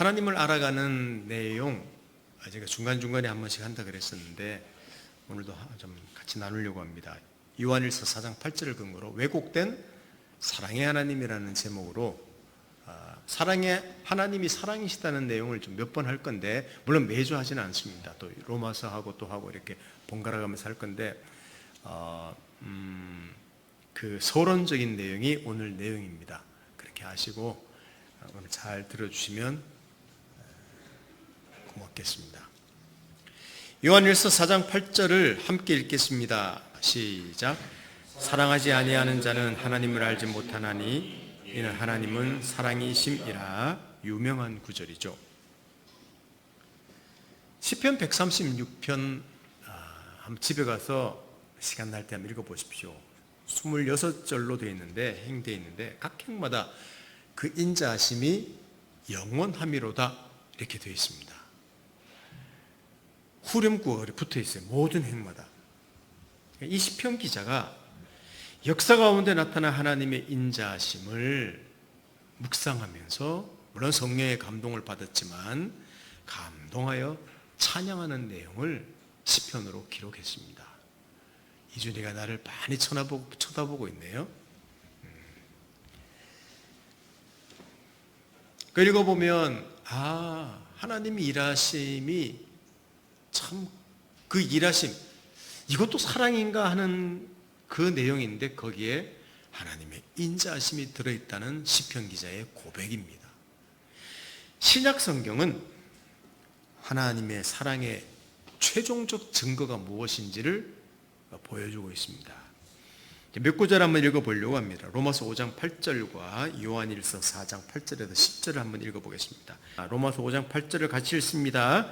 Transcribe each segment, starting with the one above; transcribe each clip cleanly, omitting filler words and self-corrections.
하나님을 알아가는 내용, 제가 중간중간에 한 번씩 한다 그랬었는데 오늘도 좀 같이 나누려고 합니다. 요한일서 4장 8절을 근거로 왜곡된 사랑의 하나님이라는 제목으로 하나님이 사랑이시다는 내용을 좀 몇 번 할 건데, 물론 매주 하지는 않습니다. 또 로마서 하고 또 하고 이렇게 번갈아 가면서 할 건데, 그 서론적인 내용이 오늘 내용입니다. 그렇게 아시고 오늘 잘 들어주시면 고맙겠습니다. 요한일서 4장 8절을 함께 읽겠습니다. 시작. 사랑하지 아니하는 자는 하나님을 알지 못하나니 이는 하나님은 사랑이심이라. 유명한 구절이죠. 시편 136편 한번 집에 가서 시간 날 때 한번 읽어보십시오. 26절로 되어 있는데, 행되어 있는데 각 행마다 그 인자하심이 영원함이로다 이렇게 되어 있습니다. 후렴구가 붙어 있어요. 모든 행마다. 이 시편 기자가 역사 가운데 나타난 하나님의 인자하심을 묵상하면서, 물론 성령의 감동을 받았지만 감동하여 찬양하는 내용을 시편으로 기록했습니다. 이준이가 나를 많이 쳐다보고 있네요. 그 읽어보면 하나님의 일하심이 참, 그 일하심, 이것도 사랑인가 하는 그 내용인데 거기에 하나님의 인자하심이 들어있다는 시편 기자의 고백입니다. 신약 성경은 하나님의 사랑의 최종적 증거가 무엇인지를 보여주고 있습니다. 몇 구절 한번 읽어보려고 합니다. 로마서 5장 8절과 요한일서 4장 8절에서 10절을 한번 읽어보겠습니다. 로마서 5장 8절을 같이 읽습니다.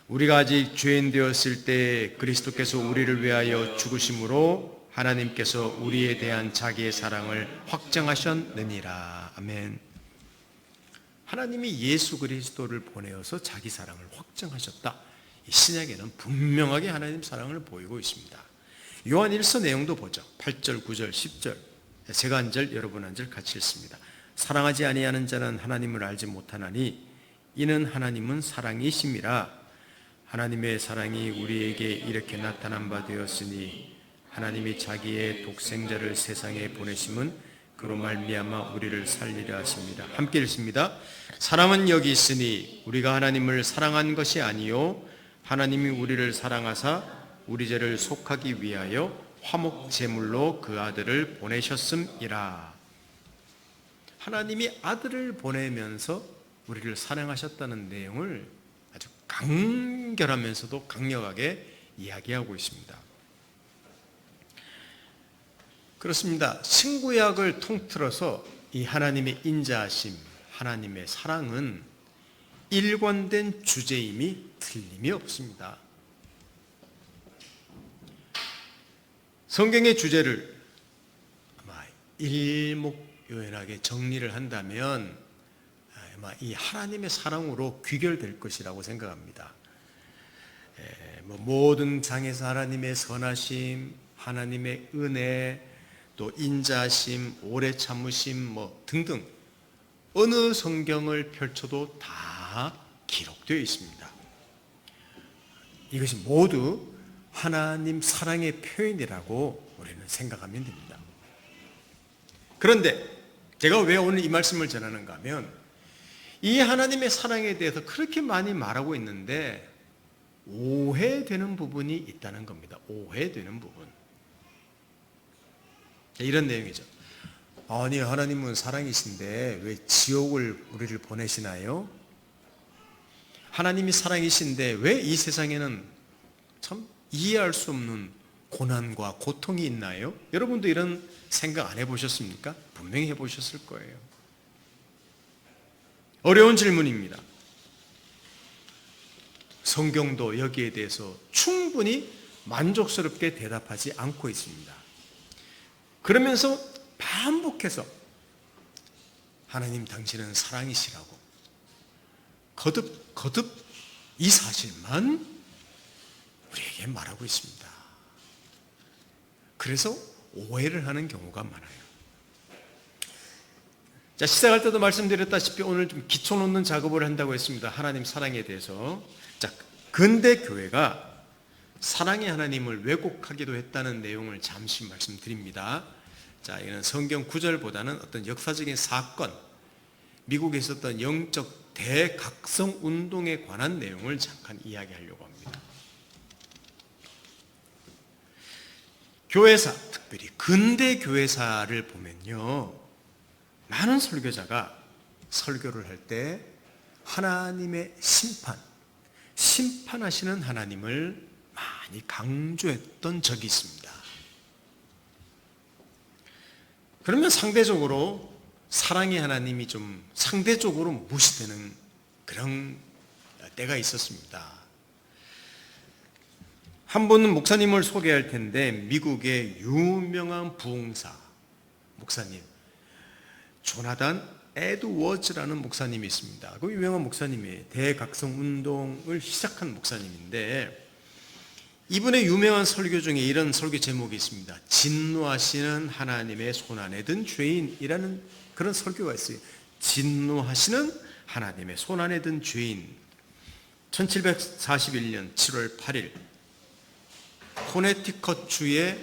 우리가 아직 죄인 되었을 때 그리스도께서 우리를 위하여 죽으심으로 하나님께서 우리에 대한 자기의 사랑을 확정하셨느니라. 아멘. 하나님이 예수 그리스도를 보내어서 자기 사랑을 확정하셨다. 신약에는 분명하게 하나님 사랑을 보이고 있습니다. 요한 1서 내용도 보죠. 8절, 9절, 10절. 제가 한 절, 여러분 한 절 같이 읽습니다. 사랑하지 아니하는 자는 하나님을 알지 못하나니 이는 하나님은 사랑이심이라. 하나님의 사랑이 우리에게 이렇게 나타난 바 되었으니 하나님이 자기의 독생자를 세상에 보내심은 그로 말미암아 우리를 살리려 하십니다. 함께 읽습니다. 사랑은 여기 있으니 우리가 하나님을 사랑한 것이 아니요 하나님이 우리를 사랑하사 우리 죄를 속하기 위하여 화목 제물로 그 아들을 보내셨음이라. 하나님이 아들을 보내면서 우리를 사랑하셨다는 내용을 아주 간결하면서도 강력하게 이야기하고 있습니다. 그렇습니다. 신구약을 통틀어서 이 하나님의 인자하심, 하나님의 사랑은 일관된 주제임이 틀림이 없습니다. 성경의 주제를 아마 일목요연하게 정리를 한다면 아마 이 하나님의 사랑으로 귀결될 것이라고 생각합니다. 모든 장에서 하나님의 선하심, 하나님의 은혜, 또 인자심, 오래 참으심 등등 어느 성경을 펼쳐도 다 기록되어 있습니다. 이것이 모두 하나님 사랑의 표현이라고 우리는 생각하면 됩니다. 그런데 제가 왜 오늘 이 말씀을 전하는가 하면 이 하나님의 사랑에 대해서 그렇게 많이 말하고 있는데 오해되는 부분이 있다는 겁니다. 오해되는 부분. 이런 내용이죠. 아니, 하나님은 사랑이신데 왜 지옥을 우리를 보내시나요? 하나님이 사랑이신데 왜 이 세상에는 참 이해할 수 없는 고난과 고통이 있나요? 여러분도 이런 생각 안 해보셨습니까? 분명히 해보셨을 거예요. 어려운 질문입니다. 성경도 여기에 대해서 충분히 만족스럽게 대답하지 않고 있습니다. 그러면서 반복해서 하나님 당신은 사랑이시라고 거듭 이 사실만 우리에게 말하고 있습니다. 그래서 오해를 하는 경우가 많아요. 자, 시작할 때도 말씀드렸다시피 오늘 좀 기초 놓는 작업을 한다고 했습니다. 하나님 사랑에 대해서. 자, 근대 교회가 사랑의 하나님을 왜곡하기도 했다는 내용을 잠시 말씀드립니다. 자, 이는 성경 구절보다는 어떤 역사적인 사건, 미국에 있었던 영적 대각성 운동에 관한 내용을 잠깐 이야기하려고 합니다. 교회사, 특별히 근대 교회사를 보면요, 많은 설교자가 설교를 할 때 하나님의 심판하시는 하나님을 많이 강조했던 적이 있습니다. 그러면 상대적으로 사랑의 하나님이 좀 상대적으로 무시되는 그런 때가 있었습니다. 한 분은 목사님을 소개할 텐데, 미국의 유명한 부흥사 목사님 조나단 에드워즈라는 목사님이 있습니다. 그 유명한 목사님이 대각성 운동을 시작한 목사님인데, 이분의 유명한 설교 중에 이런 설교 제목이 있습니다. 진노하시는 하나님의 손안에 든 죄인이라는 그런 설교가 있어요. 진노하시는 하나님의 손안에 든 죄인. 1741년 7월 8일 코네티컷 주의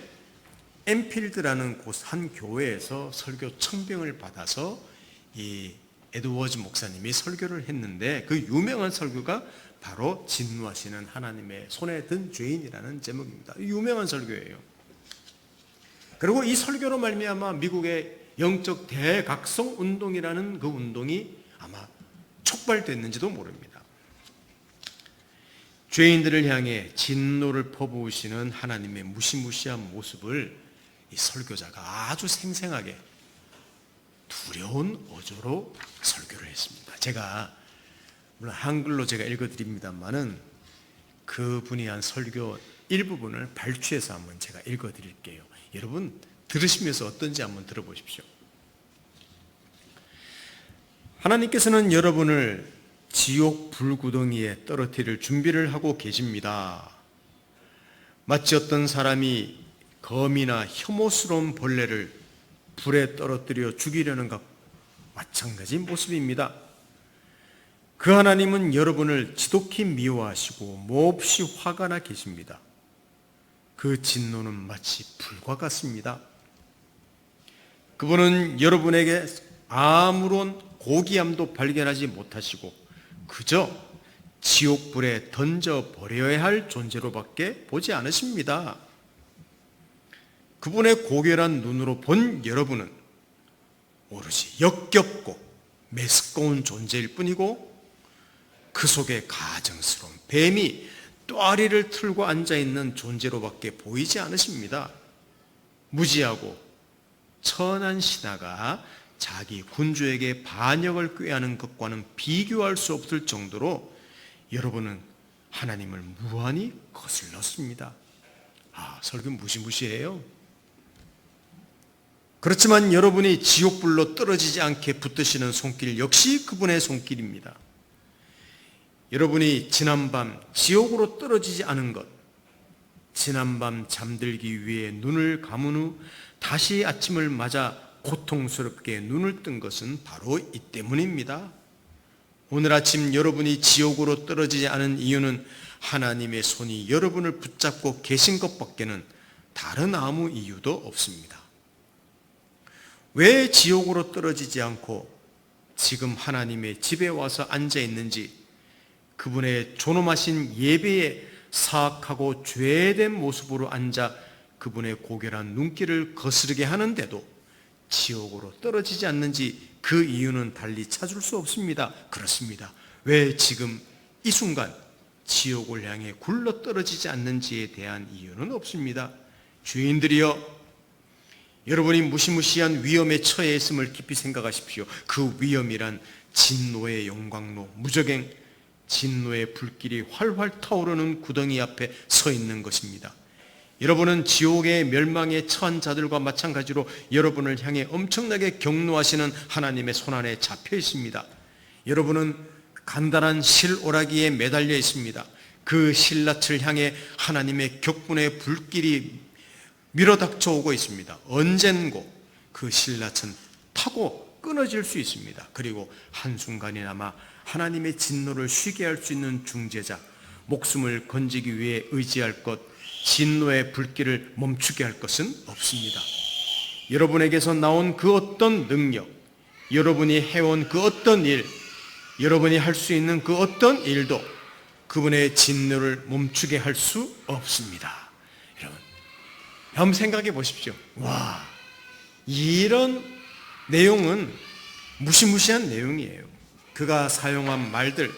엠필드라는 곳 한 교회에서 설교 청빙을 받아서 이 에드워즈 목사님이 설교를 했는데, 그 유명한 설교가 바로 진노하시는 하나님의 손에 든 죄인이라는 제목입니다. 유명한 설교예요. 그리고 이 설교로 말미암아 미국의 영적 대각성 운동이라는 그 운동이 아마 촉발됐는지도 모릅니다. 죄인들을 향해 진노를 퍼부으시는 하나님의 무시무시한 모습을 이 설교자가 아주 생생하게 두려운 어조로 설교를 했습니다. 제가 물론 한글로 제가 읽어드립니다만은 그분이 한 설교 일부분을 발췌해서 한번 제가 읽어드릴게요. 여러분 들으시면서 어떤지 한번 들어보십시오. 하나님께서는 여러분을 지옥 불구덩이에 떨어뜨릴 준비를 하고 계십니다. 마치 어떤 사람이 거미나 혐오스러운 벌레를 불에 떨어뜨려 죽이려는 것과 마찬가지 모습입니다. 그 하나님은 여러분을 지독히 미워하시고 몹시 화가 나 계십니다. 그 진노는 마치 불과 같습니다. 그분은 여러분에게 아무런 고귀함도 발견하지 못하시고 그저 지옥불에 던져버려야 할 존재로밖에 보지 않으십니다. 그분의 고결한 눈으로 본 여러분은 오로지 역겹고 메스꺼운 존재일 뿐이고, 그 속에 가증스러운 뱀이 또아리를 틀고 앉아있는 존재로밖에 보이지 않으십니다. 무지하고 천한 신하가 자기 군주에게 반역을 꾀하는 것과는 비교할 수 없을 정도로 여러분은 하나님을 무한히 거슬렀습니다. 설교 무시무시해요. 그렇지만 여러분이 지옥불로 떨어지지 않게 붙드시는 손길 역시 그분의 손길입니다. 여러분이 지난밤 지옥으로 떨어지지 않은 것, 지난밤 잠들기 위해 눈을 감은 후 다시 아침을 맞아 고통스럽게 눈을 뜬 것은 바로 이 때문입니다. 오늘 아침 여러분이 지옥으로 떨어지지 않은 이유는 하나님의 손이 여러분을 붙잡고 계신 것밖에는 다른 아무 이유도 없습니다. 왜 지옥으로 떨어지지 않고 지금 하나님의 집에 와서 앉아 있는지, 그분의 존엄하신 예배에 사악하고 죄된 모습으로 앉아 그분의 고결한 눈길을 거스르게 하는데도 지옥으로 떨어지지 않는지, 그 이유는 달리 찾을 수 없습니다. 그렇습니다. 왜 지금 이 순간 지옥을 향해 굴러 떨어지지 않는지에 대한 이유는 없습니다. 주인들이여, 여러분이 무시무시한 위험에 처해 있음을 깊이 생각하십시오. 그 위험이란 진노의 영광로, 무적행, 진노의 불길이 활활 타오르는 구덩이 앞에 서 있는 것입니다. 여러분은 지옥의 멸망에 처한 자들과 마찬가지로 여러분을 향해 엄청나게 경노하시는 하나님의 손안에 잡혀 있습니다. 여러분은 간단한 실오라기에 매달려 있습니다. 그 실낯을 향해 하나님의 격분의 불길이 밀어닥쳐 오고 있습니다. 언젠고 그 실낯은 타고 끊어질 수 있습니다. 그리고 한순간이나마 하나님의 진노를 쉬게 할 수 있는 중재자, 목숨을 건지기 위해 의지할 것, 진노의 불길을 멈추게 할 것은 없습니다. 여러분에게서 나온 그 어떤 능력, 여러분이 해온 그 어떤 일, 여러분이 할 수 있는 그 어떤 일도 그분의 진노를 멈추게 할 수 없습니다. 여러분, 한번 생각해 보십시오. 와, 이런 내용은 무시무시한 내용이에요. 그가 사용한 말들,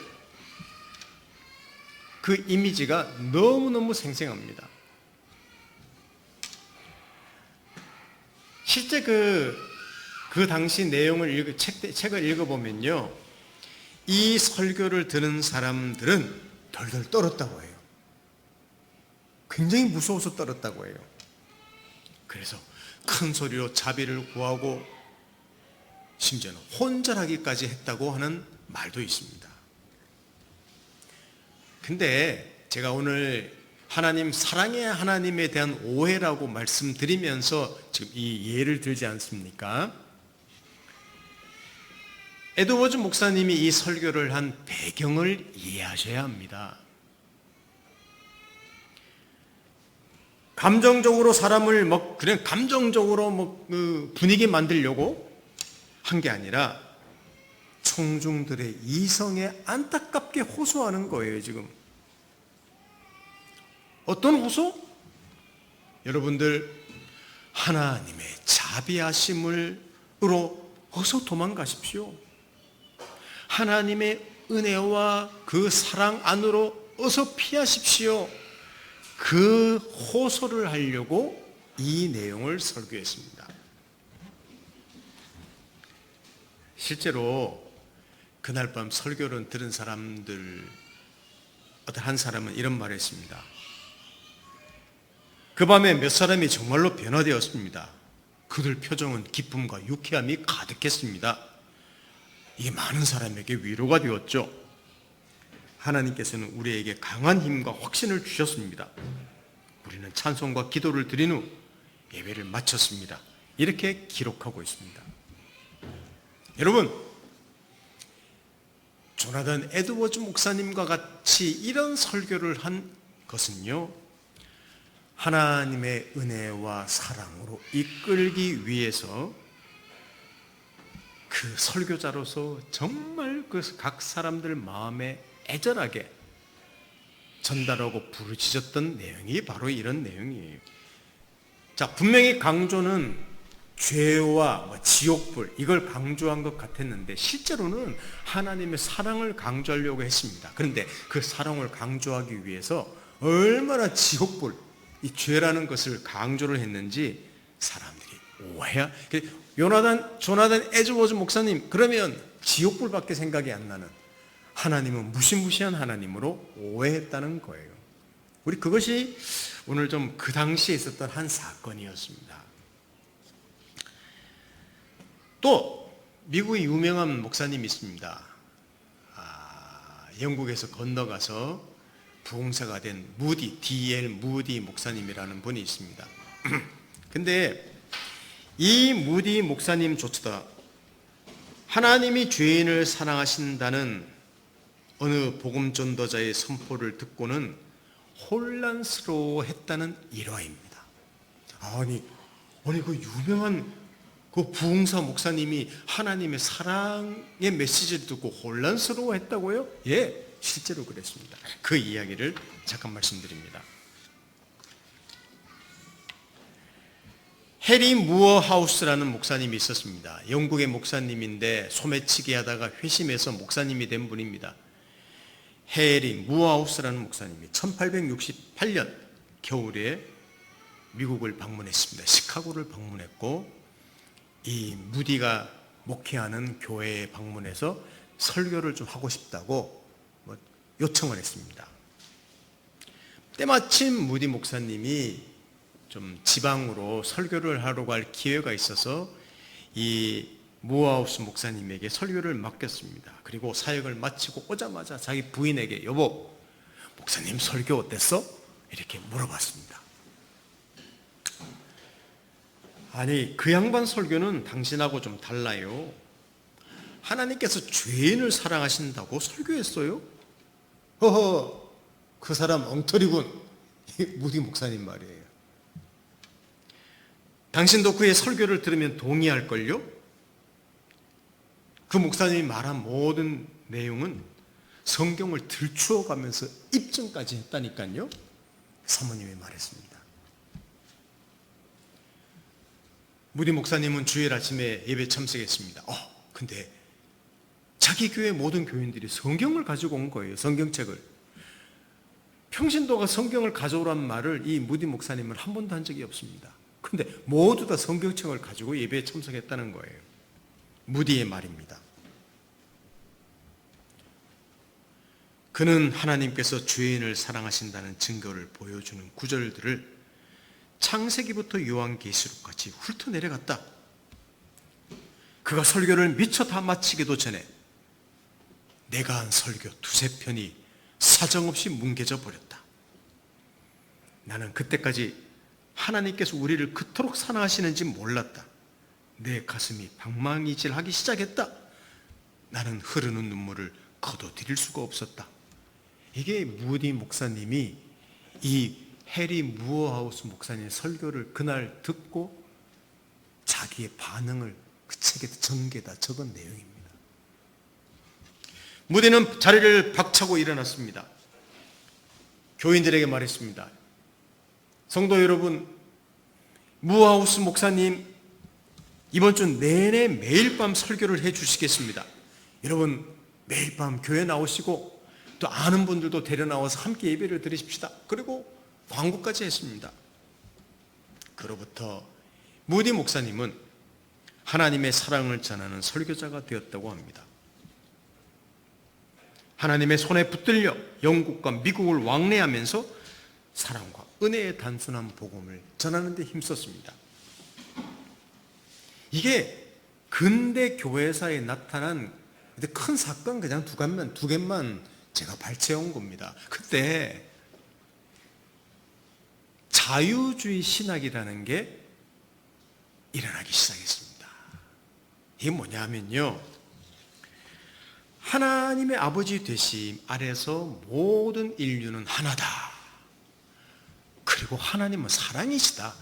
그 이미지가 너무너무 생생합니다. 실제 그 당시 내용을 책을 읽어보면요, 이 설교를 들은 사람들은 덜덜 떨었다고 해요. 굉장히 무서워서 떨었다고 해요. 그래서 큰 소리로 자비를 구하고 심지어는 혼절하기까지 했다고 하는 말도 있습니다. 근데 제가 오늘 하나님, 사랑의 하나님에 대한 오해라고 말씀드리면서 지금 이 예를 들지 않습니까? 에드워즈 목사님이 이 설교를 한 배경을 이해하셔야 합니다. 감정적으로 사람을 그냥 감정적으로 분위기 만들려고 한 게 아니라 청중들의 이성에 안타깝게 호소하는 거예요, 지금. 어떤 호소? 여러분들, 하나님의 자비하심으로 어서 도망가십시오. 하나님의 은혜와 그 사랑 안으로 어서 피하십시오. 그 호소를 하려고 이 내용을 설교했습니다. 실제로 그날 밤 설교를 들은 사람들, 어떤 한 사람은 이런 말을 했습니다. 그 밤에 몇 사람이 정말로 변화되었습니다. 그들 표정은 기쁨과 유쾌함이 가득했습니다. 이게 많은 사람에게 위로가 되었죠. 하나님께서는 우리에게 강한 힘과 확신을 주셨습니다. 우리는 찬송과 기도를 드린 후 예배를 마쳤습니다. 이렇게 기록하고 있습니다. 여러분, 조나단 에드워즈 목사님과 같이 이런 설교를 한 것은요, 하나님의 은혜와 사랑으로 이끌기 위해서 그 설교자로서 정말 그 각 사람들 마음에 애절하게 전달하고 부르짖었던 내용이 바로 이런 내용이에요. 자, 분명히 강조는 죄와 지옥불, 이걸 강조한 것 같았는데 실제로는 하나님의 사랑을 강조하려고 했습니다. 그런데 그 사랑을 강조하기 위해서 얼마나 지옥불, 이 죄라는 것을 강조를 했는지 사람들이 오해야. 조나단 에드워즈 목사님, 그러면 지옥불밖에 생각이 안 나는 하나님은 무시무시한 하나님으로 오해했다는 거예요. 우리 그것이 오늘 좀 그 당시에 있었던 한 사건이었습니다. 또 미국의 유명한 목사님이 있습니다. 영국에서 건너가서 부흥사가 된 D.L. 무디 목사님이라는 분이 있습니다. 근데 이 무디 목사님조차도 하나님이 죄인을 사랑하신다는 어느 복음 전도자의 선포를 듣고는 혼란스러워했다는 일화입니다. 아니 그 유명한 그 부흥사 목사님이 하나님의 사랑의 메시지를 듣고 혼란스러워했다고요? 예, 실제로 그랬습니다. 그 이야기를 잠깐 말씀드립니다. 해리 무어 하우스라는 목사님이 있었습니다. 영국의 목사님인데 소매치기 하다가 회심해서 목사님이 된 분입니다. 해리 무어 하우스라는 목사님이 1868년 겨울에 미국을 방문했습니다. 시카고를 방문했고 이 무디가 목회하는 교회에 방문해서 설교를 좀 하고 싶다고 요청을 했습니다. 때마침 무디 목사님이 좀 지방으로 설교를 하려고 할 기회가 있어서 이 무어하우스 목사님에게 설교를 맡겼습니다. 그리고 사역을 마치고 오자마자 자기 부인에게 여보, 목사님 설교 어땠어? 이렇게 물어봤습니다. 아니 그 양반 설교는 당신하고 좀 달라요. 하나님께서 죄인을 사랑하신다고 설교했어요? 허허, 그 사람 엉터리군. 무디 목사님 말이에요. 당신도 그의 설교를 들으면 동의할걸요? 그 목사님이 말한 모든 내용은 성경을 들추어가면서 입증까지 했다니까요. 사모님이 말했습니다. 무디 목사님은 주일 아침에 예배 참석했습니다. 근데 자기 교회 모든 교인들이 성경을 가지고 온 거예요. 성경책을. 평신도가 성경을 가져오란 말을 이 무디 목사님은 한 번도 한 적이 없습니다. 근데 모두 다 성경책을 가지고 예배에 참석했다는 거예요. 무디의 말입니다. 그는 하나님께서 죄인을 사랑하신다는 증거를 보여주는 구절들을 창세기부터 요한계시록까지 훑어내려갔다. 그가 설교를 미처 다 마치기도 전에 내가 한 설교 두세 편이 사정없이 뭉개져 버렸다. 나는 그때까지 하나님께서 우리를 그토록 사랑하시는지 몰랐다. 내 가슴이 방망이질하기 시작했다. 나는 흐르는 눈물을 거둬들일 수가 없었다. 이게 무디 목사님이 이 해리 무어하우스 목사님의 설교를 그날 듣고 자기의 반응을 그 책에 전개다 적은 내용입니다. 무디는 자리를 박차고 일어났습니다. 교인들에게 말했습니다. 성도 여러분, 무어하우스 목사님 이번 주 내내 매일 밤 설교를 해 주시겠습니다. 여러분 매일 밤 교회 나오시고 또 아는 분들도 데려 나와서 함께 예배를 드리십시다. 그리고 광고까지 했습니다. 그로부터 무디 목사님은 하나님의 사랑을 전하는 설교자가 되었다고 합니다. 하나님의 손에 붙들려 영국과 미국을 왕래하면서 사랑과 은혜의 단순한 복음을 전하는 데 힘썼습니다. 이게 근대 교회사에 나타난 큰 사건 그냥 두 개만 제가 발췌한 겁니다. 그때 자유주의 신학이라는 게 일어나기 시작했습니다. 이게 뭐냐면요, 하나님의 아버지 되심 아래서 모든 인류는 하나다. 그리고 하나님은 사랑이시다.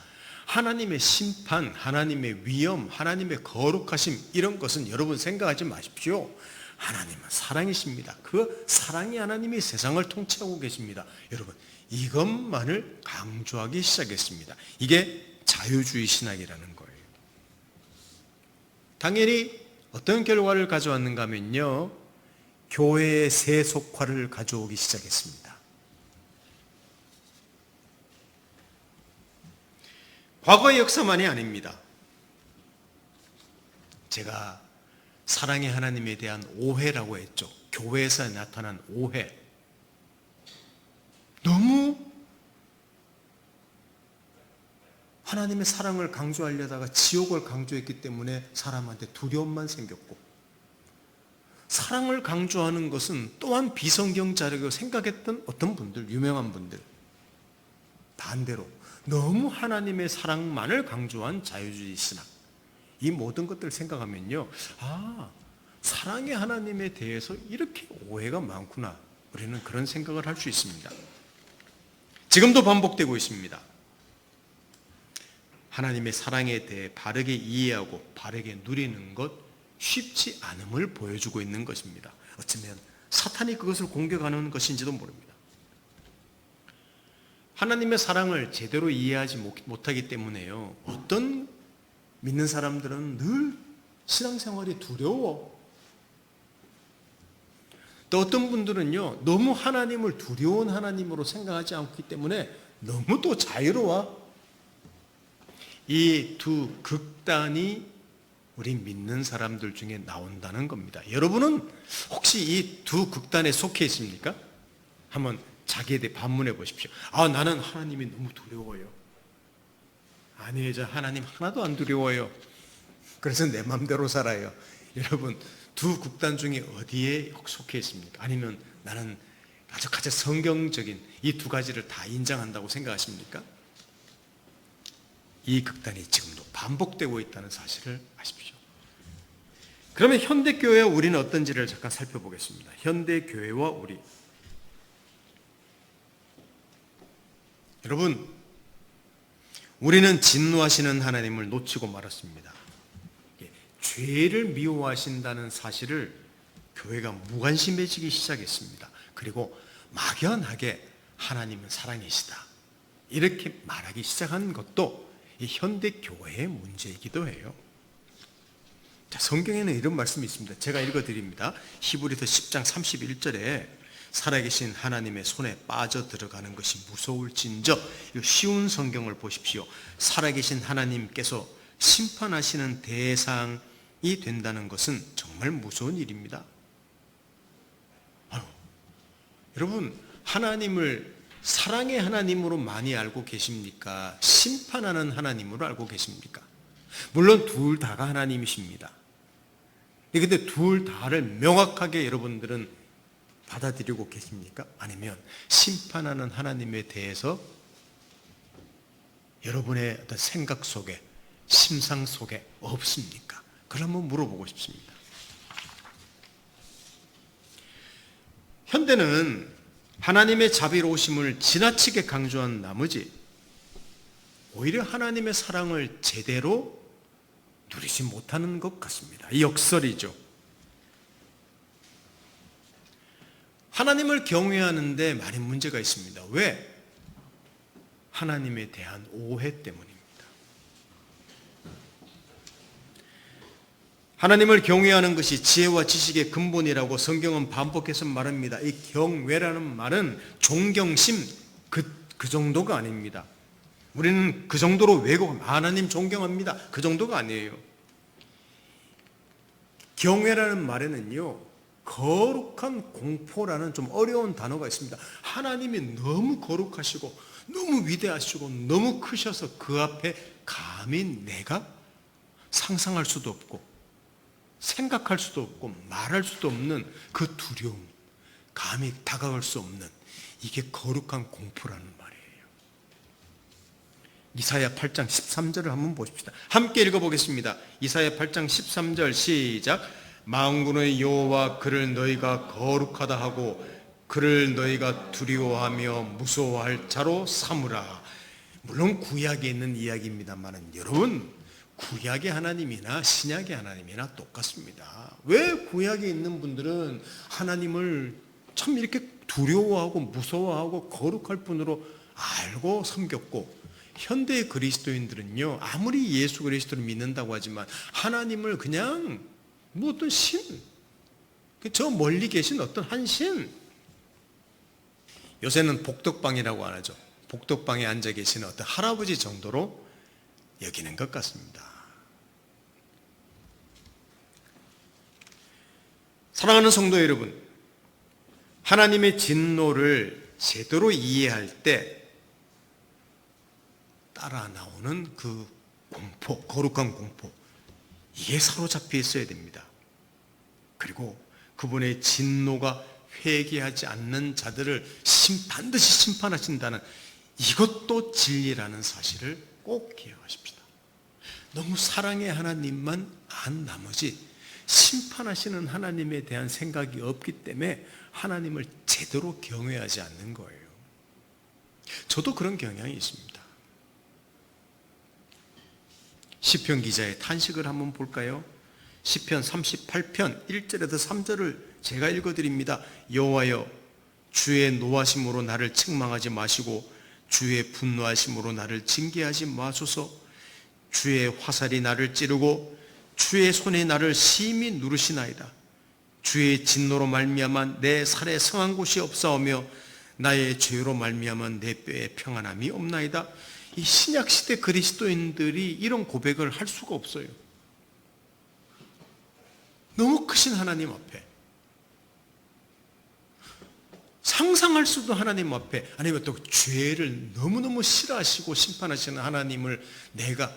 하나님의 심판, 하나님의 위엄, 하나님의 거룩하심 이런 것은 여러분 생각하지 마십시오. 하나님은 사랑이십니다. 그 사랑이 하나님이 세상을 통치하고 계십니다. 여러분 이것만을 강조하기 시작했습니다. 이게 자유주의 신학이라는 거예요. 당연히 어떤 결과를 가져왔는가 하면요, 교회의 세속화를 가져오기 시작했습니다. 과거의 역사만이 아닙니다. 제가 사랑의 하나님에 대한 오해라고 했죠. 교회에서 나타난 오해. 너무 하나님의 사랑을 강조하려다가 지옥을 강조했기 때문에 사람한테 두려움만 생겼고, 사랑을 강조하는 것은 또한 비성경자라고 생각했던 어떤 분들, 유명한 분들, 반대로 너무 하나님의 사랑만을 강조한 자유주의 신학, 이 모든 것들을 생각하면요, 사랑의 하나님에 대해서 이렇게 오해가 많구나, 우리는 그런 생각을 할 수 있습니다. 지금도 반복되고 있습니다. 하나님의 사랑에 대해 바르게 이해하고 바르게 누리는 것 쉽지 않음을 보여주고 있는 것입니다. 어쩌면 사탄이 그것을 공격하는 것인지도 모릅니다. 하나님의 사랑을 제대로 이해하지 못하기 때문에요, 어떤 믿는 사람들은 늘 신앙생활이 두려워. 또 어떤 분들은요, 너무 하나님을 두려운 하나님으로 생각하지 않기 때문에 너무 또 자유로워. 이 두 극단이 우리 믿는 사람들 중에 나온다는 겁니다. 여러분은 혹시 이 두 극단에 속해 있습니까? 한번 자기에 대해 반문해 보십시오. 나는 하나님이 너무 두려워요. 아니에요, 저 하나님 하나도 안 두려워요. 그래서 내 마음대로 살아요. 여러분 두 극단 중에 어디에 속해 있습니까? 아니면 나는 아주 가장 성경적인 이 두 가지를 다 인정한다고 생각하십니까? 이 극단이 지금도 반복되고 있다는 사실을 아십시오. 그러면 현대교회와 우리는 어떤지를 잠깐 살펴보겠습니다. 현대교회와 우리. 여러분, 우리는 진노하시는 하나님을 놓치고 말았습니다. 죄를 미워하신다는 사실을 교회가 무관심해지기 시작했습니다. 그리고 막연하게 하나님은 사랑이시다, 이렇게 말하기 시작한 것도 이 현대교회의 문제이기도 해요. 자, 성경에는 이런 말씀이 있습니다. 제가 읽어드립니다. 히브리서 10장 31절에 살아계신 하나님의 손에 빠져 들어가는 것이 무서울진저, 이 쉬운 성경을 보십시오. 살아계신 하나님께서 심판하시는 대상이 된다는 것은 정말 무서운 일입니다. 여러분, 하나님을 사랑의 하나님으로 많이 알고 계십니까? 심판하는 하나님으로 알고 계십니까? 물론 둘 다가 하나님이십니다. 그런데 둘 다를 명확하게 여러분들은 받아들이고 계십니까? 아니면 심판하는 하나님에 대해서 여러분의 어떤 생각 속에, 심상 속에 없습니까? 그걸 한번 물어보고 싶습니다. 현대는 하나님의 자비로우심을 지나치게 강조한 나머지 오히려 하나님의 사랑을 제대로 누리지 못하는 것 같습니다. 역설이죠. 하나님을 경외하는데 많은 문제가 있습니다. 왜? 하나님에 대한 오해 때문입니다. 하나님을 경외하는 것이 지혜와 지식의 근본이라고 성경은 반복해서 말합니다. 이 경외라는 말은 존경심, 그 정도가 아닙니다. 우리는 그 정도로 왜곡합니다. 하나님 존경합니다, 그 정도가 아니에요. 경외라는 말에는요, 거룩한 공포라는 좀 어려운 단어가 있습니다. 하나님이 너무 거룩하시고 너무 위대하시고 너무 크셔서 그 앞에 감히 내가 상상할 수도 없고 생각할 수도 없고 말할 수도 없는 그 두려움, 감히 다가갈 수 없는, 이게 거룩한 공포라는 말이에요. 이사야 8장 13절을 한번 보십시다. 함께 읽어보겠습니다. 이사야 8장 13절 시작. 만군의 여호와 그를 너희가 거룩하다 하고 그를 너희가 두려워하며 무서워할 자로 삼으라. 물론 구약에 있는 이야기입니다만 여러분, 구약의 하나님이나 신약의 하나님이나 똑같습니다. 왜 구약에 있는 분들은 하나님을 참 이렇게 두려워하고 무서워하고 거룩할 분으로 알고 섬겼고, 현대의 그리스도인들은요, 아무리 예수 그리스도를 믿는다고 하지만 하나님을 그냥 뭐 어떤 신, 저 멀리 계신 어떤 한 신, 요새는 복덕방이라고 안 하죠. 복덕방에 앉아 계시는 어떤 할아버지 정도로 여기는 것 같습니다. 사랑하는 성도 여러분, 하나님의 진노를 제대로 이해할 때 따라 나오는 그 공포, 거룩한 공포, 이게 사로잡혀 있어야 됩니다. 그리고 그분의 진노가 회개하지 않는 자들을 반드시 심판하신다는 이것도 진리라는 사실을 꼭 기억하십시다. 너무 사랑의 하나님만 안 나머지 심판하시는 하나님에 대한 생각이 없기 때문에 하나님을 제대로 경외하지 않는 거예요. 저도 그런 경향이 있습니다. 시편 기자의 탄식을 한번 볼까요? 시편 38편 1절에서 3절을 제가 읽어드립니다. 여호와여, 주의 노하심으로 나를 책망하지 마시고 주의 분노하심으로 나를 징계하지 마소서. 주의 화살이 나를 찌르고 주의 손이 나를 심히 누르시나이다. 주의 진노로 말미암아 내 살에 성한 곳이 없사오며 나의 죄로 말미암아 내 뼈에 평안함이 없나이다. 이 신약시대 그리스도인들이 이런 고백을 할 수가 없어요. 너무 크신 하나님 앞에, 상상할 수도 하나님 앞에, 아니면 또 죄를 너무너무 싫어하시고 심판하시는 하나님을 내가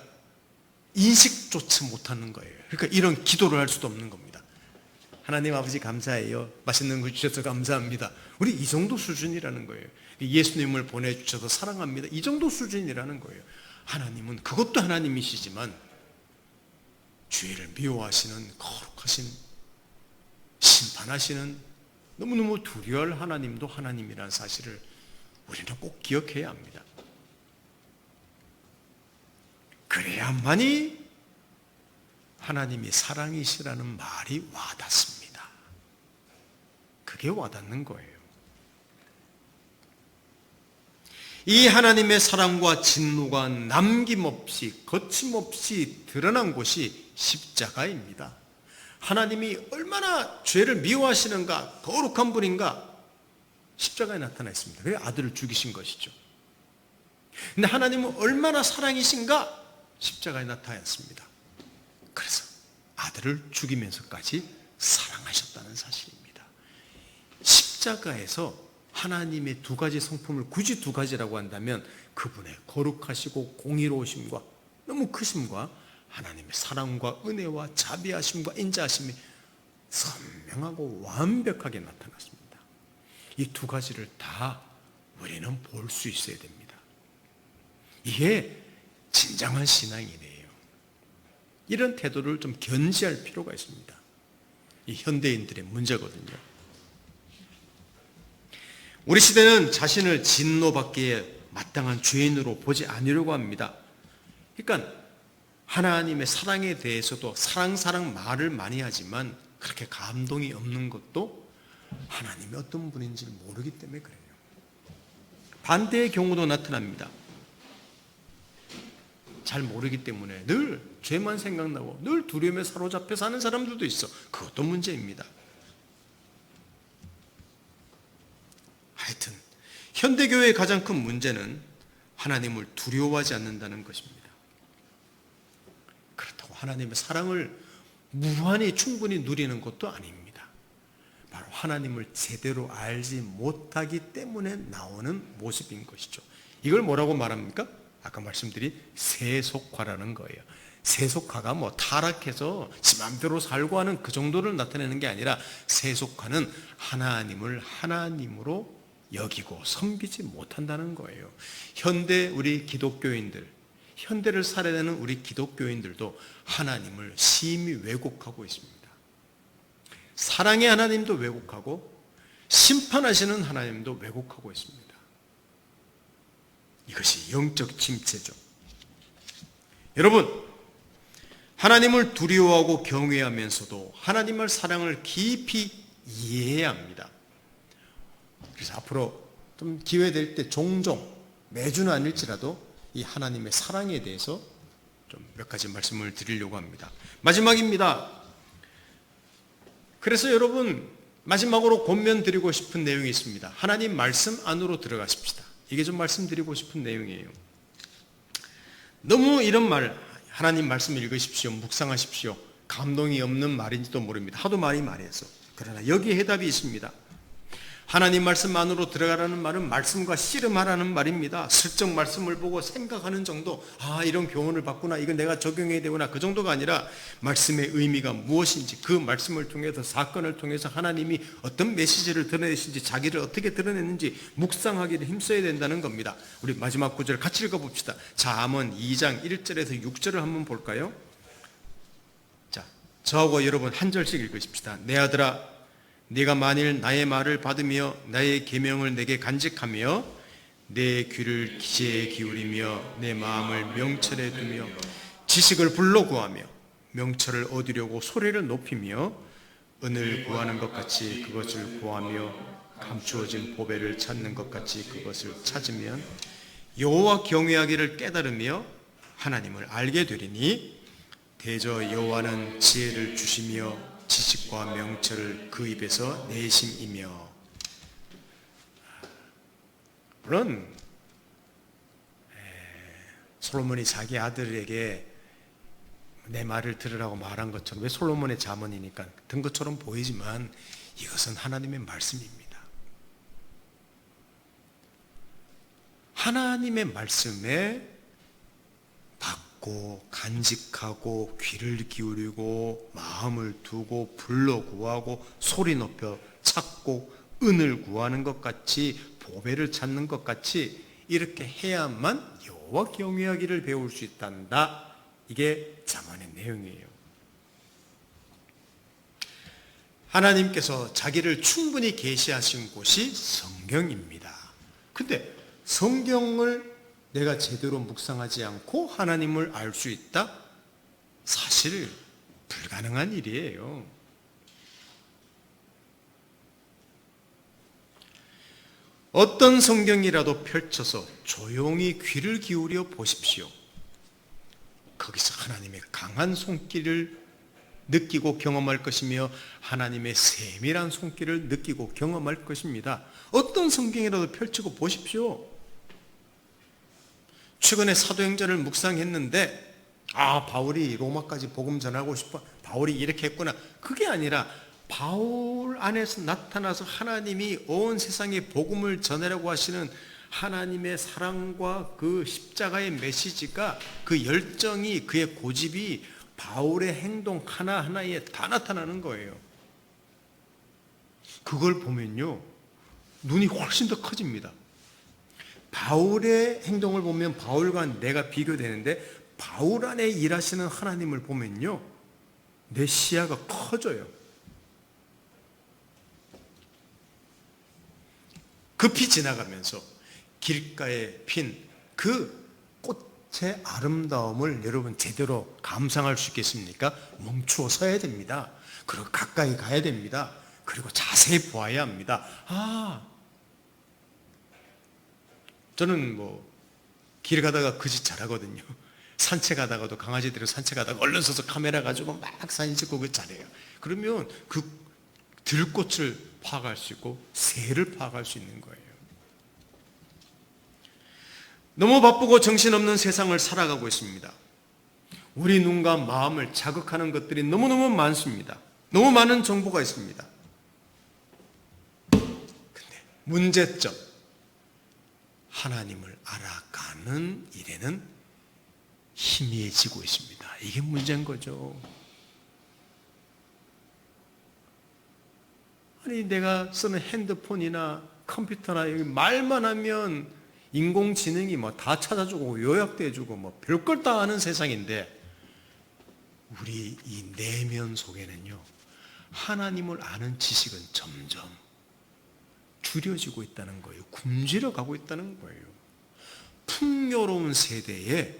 인식조차 못하는 거예요. 그러니까 이런 기도를 할 수도 없는 겁니다. 하나님 아버지 감사해요. 맛있는 거 주셔서 감사합니다. 우리 이 정도 수준이라는 거예요. 예수님을 보내주셔서 사랑합니다. 이 정도 수준이라는 거예요. 하나님은 그것도 하나님이시지만 죄를 미워하시는 거룩한 거룩하신, 심판하시는 너무너무 두려워할 하나님도 하나님이라는 사실을 우리는 꼭 기억해야 합니다. 그래야만이 하나님이 사랑이시라는 말이 와닿습니다. 그게 와닿는 거예요. 이 하나님의 사랑과 진노가 남김없이 거침없이 드러난 곳이 십자가입니다. 하나님이 얼마나 죄를 미워하시는가, 거룩한 분인가 십자가에 나타나 있습니다. 그래서 아들을 죽이신 것이죠. 근데 하나님은 얼마나 사랑이신가 십자가에 나타났습니다. 그래서 아들을 죽이면서까지 사랑하셨다는 사실입니다. 십자가에서 하나님의 두 가지 성품을 굳이 두 가지라고 한다면 그분의 거룩하시고 공의로우심과 너무 크심과 하나님의 사랑과 은혜와 자비하심과 인자하심이 선명하고 완벽하게 나타났습니다. 이 두 가지를 다 우리는 볼 수 있어야 됩니다. 이게 진정한 신앙이네요. 이런 태도를 좀 견지할 필요가 있습니다. 이 현대인들의 문제거든요. 우리 시대는 자신을 진노받기에 마땅한 죄인으로 보지 않으려고 합니다. 그러니까 하나님의 사랑에 대해서도 사랑 말을 많이 하지만 그렇게 감동이 없는 것도 하나님이 어떤 분인지 모르기 때문에 그래요. 반대의 경우도 나타납니다. 잘 모르기 때문에 늘 죄만 생각나고 늘 두려움에 사로잡혀 사는 사람들도 있어. 그것도 문제입니다. 하여튼 현대교회의 가장 큰 문제는 하나님을 두려워하지 않는다는 것입니다. 그렇다고 하나님의 사랑을 무한히 충분히 누리는 것도 아닙니다. 바로 하나님을 제대로 알지 못하기 때문에 나오는 모습인 것이죠. 이걸 뭐라고 말합니까? 아까 말씀드린 세속화라는 거예요. 세속화가 뭐 타락해서 지 맘대로 살고 하는 그 정도를 나타내는 게 아니라 세속화는 하나님을 하나님으로 여기고 섬기지 못한다는 거예요. 현대 우리 기독교인들, 현대를 살아내는 우리 기독교인들도 하나님을 심히 왜곡하고 있습니다. 사랑의 하나님도 왜곡하고 심판하시는 하나님도 왜곡하고 있습니다. 이것이 영적 침체죠. 여러분, 하나님을 두려워하고 경외하면서도 하나님의 사랑을 깊이 이해해야 합니다. 그래서 앞으로 좀 기회 될 때 종종 매주는 아닐지라도 이 하나님의 사랑에 대해서 좀 몇 가지 말씀을 드리려고 합니다. 마지막입니다. 그래서 여러분 마지막으로 권면 드리고 싶은 내용이 있습니다. 하나님 말씀 안으로 들어가십시다. 이게 좀 말씀드리고 싶은 내용이에요. 너무 이런 말, 하나님 말씀 읽으십시오, 묵상하십시오, 감동이 없는 말인지도 모릅니다. 하도 많이 말해서. 그러나 여기에 해답이 있습니다. 하나님 말씀 안으로 들어가라는 말은 말씀과 씨름하라는 말입니다. 슬쩍 말씀을 보고 생각하는 정도, 아 이런 교훈을 받구나, 이건 내가 적용해야 되구나, 그 정도가 아니라 말씀의 의미가 무엇인지, 그 말씀을 통해서 사건을 통해서 하나님이 어떤 메시지를 드러내시는지, 자기를 어떻게 드러냈는지 묵상하기를 힘써야 된다는 겁니다. 우리 마지막 구절 같이 읽어봅시다. 잠언 2장 1절에서 6절을 한번 볼까요? 자, 저하고 여러분 한 절씩 읽으십시다. 내 아들아, 네가 만일 나의 말을 받으며 나의 계명을 내게 간직하며 내 귀를 기제에 기울이며 내 마음을 명철에 두며 지식을 불러 구하며 명철을 얻으려고 소리를 높이며 은을 구하는 것 같이 그것을 구하며 감추어진 보배를 찾는 것 같이 그것을 찾으면 여호와 경외하기를 깨달으며 하나님을 알게 되리니 대저 여호와는 지혜를 주시며 지식과 명철을 그 입에서 내심이며. 물론 솔로몬이 자기 아들에게 내 말을 들으라고 말한 것처럼, 왜 솔로몬의 잠언이니까 든 것처럼 보이지만 이것은 하나님의 말씀입니다. 하나님의 말씀에 받고 간직하고 귀를 기울이고 마음을 두고 불러 구하고 소리 높여 찾고 은을 구하는 것 같이, 보배를 찾는 것 같이 이렇게 해야만 여호와 경외하기를 배울 수 있단다. 이게 잠언의 내용이에요. 하나님께서 자기를 충분히 계시하신 곳이 성경입니다. 근데 성경을 내가 제대로 묵상하지 않고 하나님을 알 수 있다? 사실 불가능한 일이에요. 어떤 성경이라도 펼쳐서 조용히 귀를 기울여 보십시오. 거기서 하나님의 강한 손길을 느끼고 경험할 것이며 하나님의 세밀한 손길을 느끼고 경험할 것입니다. 어떤 성경이라도 펼치고 보십시오. 최근에 사도행전을 묵상했는데 바울이 로마까지 복음 전하고 싶어, 바울이 이렇게 했구나. 그게 아니라 바울 안에서 나타나서 하나님이 온 세상에 복음을 전하려고 하시는 하나님의 사랑과 그 십자가의 메시지가, 그 열정이, 그의 고집이 바울의 행동 하나하나에 다 나타나는 거예요. 그걸 보면요, 눈이 훨씬 더 커집니다. 바울의 행동을 보면 바울과 내가 비교되는데, 바울 안에 일하시는 하나님을 보면요, 내 시야가 커져요. 급히 지나가면서 길가에 핀 그 꽃의 아름다움을 여러분 제대로 감상할 수 있겠습니까? 멈추어 서야 됩니다. 그리고 가까이 가야 됩니다. 그리고 자세히 보아야 합니다. 저는 길 가다가 그 짓 잘하거든요. 산책하다가도, 강아지들이 산책하다가 얼른 서서 카메라 가지고 막 사진 찍고 그 잘해요. 그러면 그 들꽃을 파악할 수 있고 새를 파악할 수 있는 거예요. 너무 바쁘고 정신없는 세상을 살아가고 있습니다. 우리 눈과 마음을 자극하는 것들이 너무너무 많습니다. 너무 많은 정보가 있습니다. 근데 문제점, 하나님을 알아가는 일에는 희미해지고 있습니다. 이게 문제인 거죠. 아니, 내가 쓰는 핸드폰이나 컴퓨터나 여기 말만 하면 인공지능이 다 찾아주고 요약도 해주고 별걸 다 아는 세상인데, 우리 이 내면 속에는요, 하나님을 아는 지식은 점점 줄여지고 있다는 거예요. 굶주려 가고 있다는 거예요. 풍요로운 세대에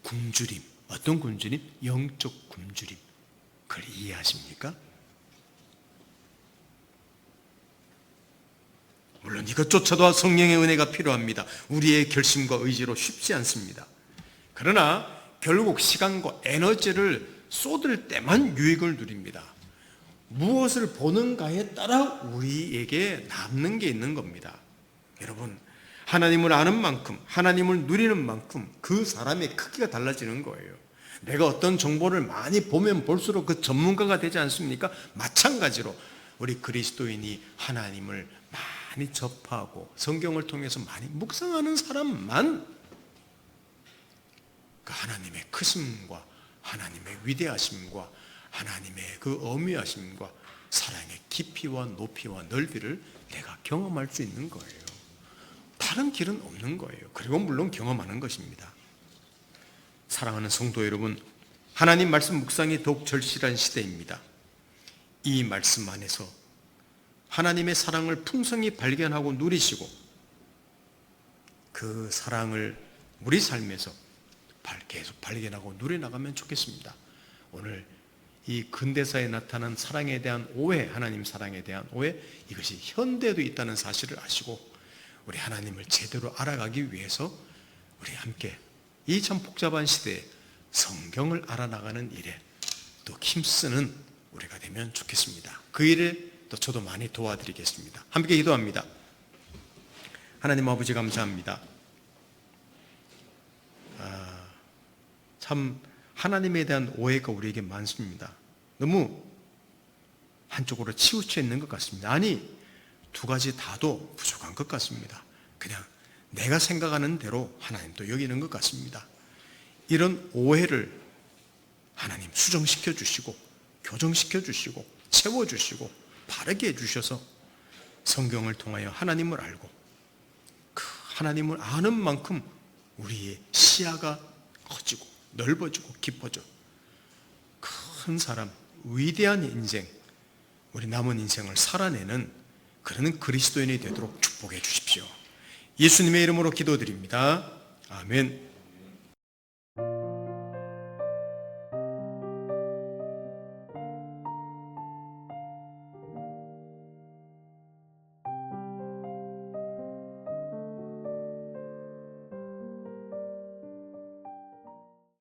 굶주림, 어떤 굶주림? 영적 굶주림. 그걸 이해하십니까? 물론 이것조차도 성령의 은혜가 필요합니다. 우리의 결심과 의지로 쉽지 않습니다. 그러나 결국 시간과 에너지를 쏟을 때만 유익을 누립니다. 무엇을 보는가에 따라 우리에게 남는 게 있는 겁니다. 여러분, 하나님을 아는 만큼, 하나님을 누리는 만큼 그 사람의 크기가 달라지는 거예요. 내가 어떤 정보를 많이 보면 볼수록 그 전문가가 되지 않습니까? 마찬가지로 우리 그리스도인이 하나님을 많이 접하고 성경을 통해서 많이 묵상하는 사람만 그 하나님의 크심과 하나님의 위대하심과 하나님의 그 어미하심과 사랑의 깊이와 높이와 넓이를 내가 경험할 수 있는 거예요. 다른 길은 없는 거예요. 그리고 물론 경험하는 것입니다. 사랑하는 성도 여러분, 하나님 말씀 묵상이 더욱 절실한 시대입니다. 이 말씀 안에서 하나님의 사랑을 풍성히 발견하고 누리시고 그 사랑을 우리 삶에서 계속 발견하고 누려나가면 좋겠습니다. 오늘 이 근대사에 나타난 사랑에 대한 오해, 하나님 사랑에 대한 오해, 이것이 현대에도 있다는 사실을 아시고 우리 하나님을 제대로 알아가기 위해서 우리 함께 이 참 복잡한 시대에 성경을 알아나가는 일에 또 힘쓰는 우리가 되면 좋겠습니다. 그 일에 또 저도 많이 도와드리겠습니다. 함께 기도합니다. 하나님 아버지 감사합니다. 참 하나님에 대한 오해가 우리에게 많습니다. 너무 한쪽으로 치우쳐 있는 것 같습니다. 아니, 두 가지 다도 부족한 것 같습니다. 그냥 내가 생각하는 대로 하나님도 여기는 것 같습니다. 이런 오해를 하나님 수정시켜 주시고 교정시켜 주시고 채워주시고 바르게 해주셔서 성경을 통하여 하나님을 알고 그 하나님을 아는 만큼 우리의 시야가 커지고 넓어지고 깊어져 큰 사람, 위대한 인생, 우리 남은 인생을 살아내는 그런 그리스도인이 되도록 축복해 주십시오. 예수님의 이름으로 기도드립니다. 아멘.